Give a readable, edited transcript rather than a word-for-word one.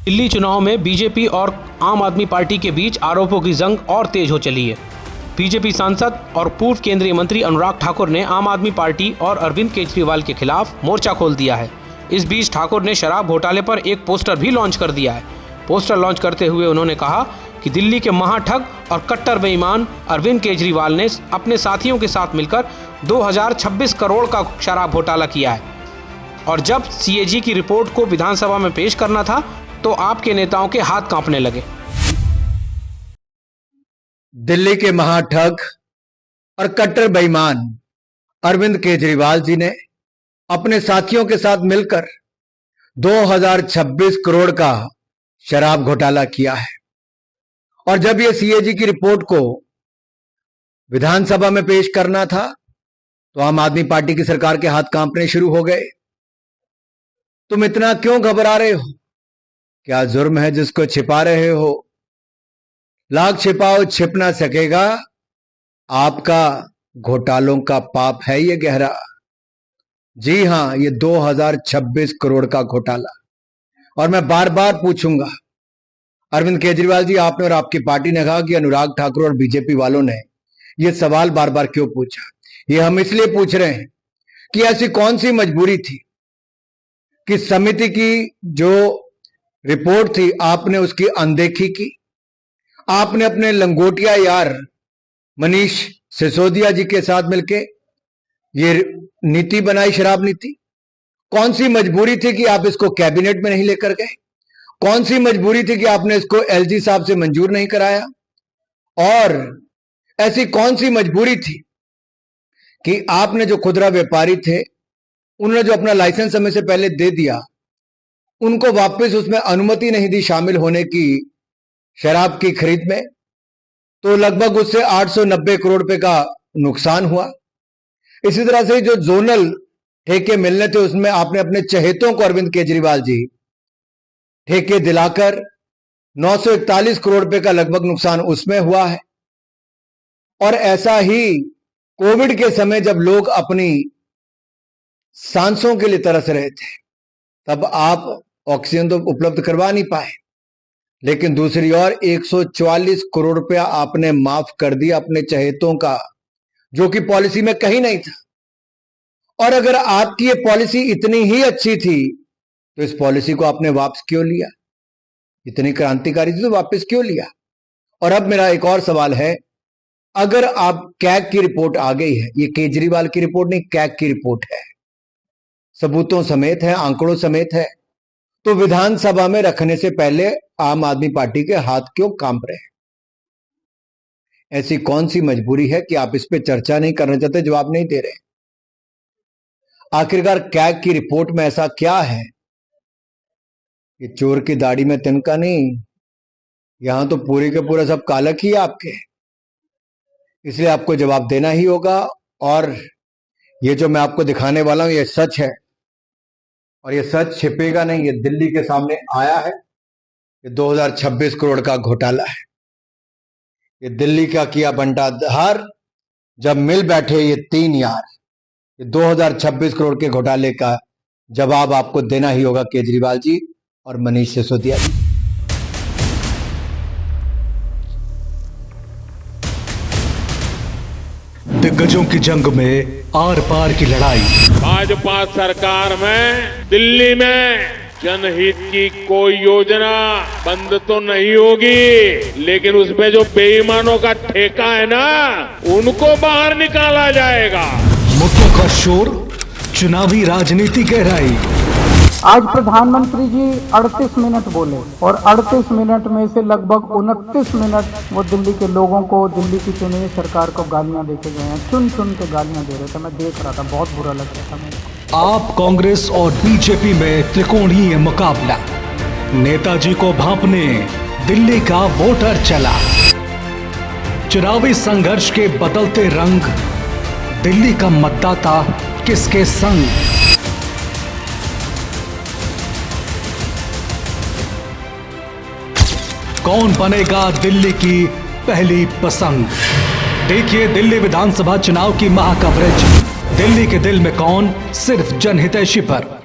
दिल्ली चुनाव में बीजेपी और आम आदमी पार्टी के बीच आरोपों की जंग और तेज हो चली है। बीजेपी सांसद और पूर्व केंद्रीय मंत्री अनुराग ठाकुर ने आम आदमी पार्टी और अरविंद केजरीवाल के खिलाफ मोर्चा खोल दिया है। इस बीच ठाकुर ने शराब घोटाले पर एक पोस्टर भी लॉन्च कर दिया है। पोस्टर लॉन्च करते हुए उन्होंने कहा कि दिल्ली के महाठग और कट्टर बेईमान अरविंद केजरीवाल ने अपने साथियों के साथ मिलकर 2026 करोड़ का शराब घोटाला किया है और जब सीएजी की रिपोर्ट को विधानसभा में पेश करना था तो आपके नेताओं के हाथ कांपने लगे। दिल्ली के महाठग और कट्टर बेईमान अरविंद केजरीवाल जी ने अपने साथियों के साथ मिलकर 2026 करोड़ का शराब घोटाला किया है और जब यह सीएजी की रिपोर्ट को विधानसभा में पेश करना था तो आम आदमी पार्टी की सरकार के हाथ कांपने शुरू हो गए। तुम इतना क्यों घबरा रहे हो? क्या जुर्म है जिसको छिपा रहे हो? लाख छिपाओ छिप ना सकेगा, आपका घोटालों का पाप है ये गहरा। जी हां, ये 2026 करोड़ का घोटाला। और मैं बार बार पूछूंगा, अरविंद केजरीवाल जी, आपने और आपकी पार्टी ने कहा कि अनुराग ठाकुर और बीजेपी वालों ने ये सवाल बार बार क्यों पूछा? ये हम इसलिए पूछ रहे हैं कि ऐसी कौन सी मजबूरी थी कि समिति की जो रिपोर्ट थी आपने उसकी अनदेखी की। आपने अपने लंगोटिया यार मनीष सिसोदिया जी के साथ मिलके ये नीति बनाई, शराब नीति। कौन सी मजबूरी थी कि आप इसको कैबिनेट में नहीं लेकर गए? कौन सी मजबूरी थी कि आपने इसको एलजी साहब से मंजूर नहीं कराया? और ऐसी कौन सी मजबूरी थी कि आपने जो खुदरा व्यापारी थे उन्होंने जो अपना लाइसेंस समय से पहले दे दिया, उनको वापस उसमें अनुमति नहीं दी शामिल होने की शराब की खरीद में, तो लगभग उससे 890 करोड़ रुपए का नुकसान हुआ। इसी तरह से जो जोनल ठेके मिलने थे उसमें आपने अपने चहेतों को अरविंद केजरीवाल जी ठेके दिलाकर 941 करोड़ रुपए का लगभग नुकसान उसमें हुआ है। और ऐसा ही कोविड के समय जब लोग अपनी सांसों के लिए तरस रहे थे तब आप ऑक्सीजन तो उपलब्ध करवा नहीं पाए, लेकिन दूसरी ओर 144 करोड़ रुपया आपने माफ कर दिया अपने चहेतों का, जो कि पॉलिसी में कहीं नहीं था। और अगर आपकी ये पॉलिसी इतनी ही अच्छी थी तो इस पॉलिसी को आपने वापस क्यों लिया? इतनी क्रांतिकारी थी तो वापस क्यों लिया? और अब मेरा एक और सवाल है, अगर आप कैग की रिपोर्ट आ गई है, ये केजरीवाल की रिपोर्ट नहीं, कैग की रिपोर्ट है, सबूतों समेत है, आंकड़ों समेत है, तो विधानसभा में रखने से पहले आम आदमी पार्टी के हाथ क्यों कांप रहे हैं? ऐसी कौन सी मजबूरी है कि आप इस पे चर्चा नहीं करना चाहते, जवाब नहीं दे रहे? आखिरकार कैग की रिपोर्ट में ऐसा क्या है कि चोर की दाढ़ी में तिनका नहीं, यहां तो पूरी के पूरा सब कालक ही है आपके, इसलिए आपको जवाब देना ही होगा। और ये जो मैं आपको दिखाने वाला हूं ये सच है और ये सच छिपेगा नहीं, ये दिल्ली के सामने आया है। ये 2026 करोड़ का घोटाला है। ये दिल्ली का किया बंटाधार जब मिल बैठे ये तीन यार, ये 2026 करोड़ के घोटाले का जवाब आपको देना ही होगा, केजरीवाल जी और मनीष सिसोदिया जी। दिग्गजों की जंग में आर पार की लड़ाई। भाजपा सरकार में दिल्ली में जनहित की कोई योजना बंद तो नहीं होगी, लेकिन उसमें जो बेईमानों का ठेका है ना, उनको बाहर निकाला जाएगा। मुद्दों का शोर, चुनावी राजनीति गहराई। आज प्रधानमंत्री जी 38 मिनट बोले और 38 मिनट में से लगभग 29 मिनट वो दिल्ली के लोगों को, दिल्ली की चुनी हुई सरकार को गालियां देके गए हैं। चुन चुन के गालियां दे रहे थे, मैं देख रहा था, बहुत बुरा लग रहा था मेरे को। आप कांग्रेस और बीजेपी में त्रिकोणीय मुकाबला। नेताजी को भांपने दिल्ली का वोटर चला। चुनावी संघर्ष के बदलते रंग, दिल्ली का मतदाता किसके संग? कौन बनेगा दिल्ली की पहली पसंद? देखिए दिल्ली विधानसभा चुनाव की महाकवरेज। दिल्ली के दिल में कौन, सिर्फ जनहितैषी पर।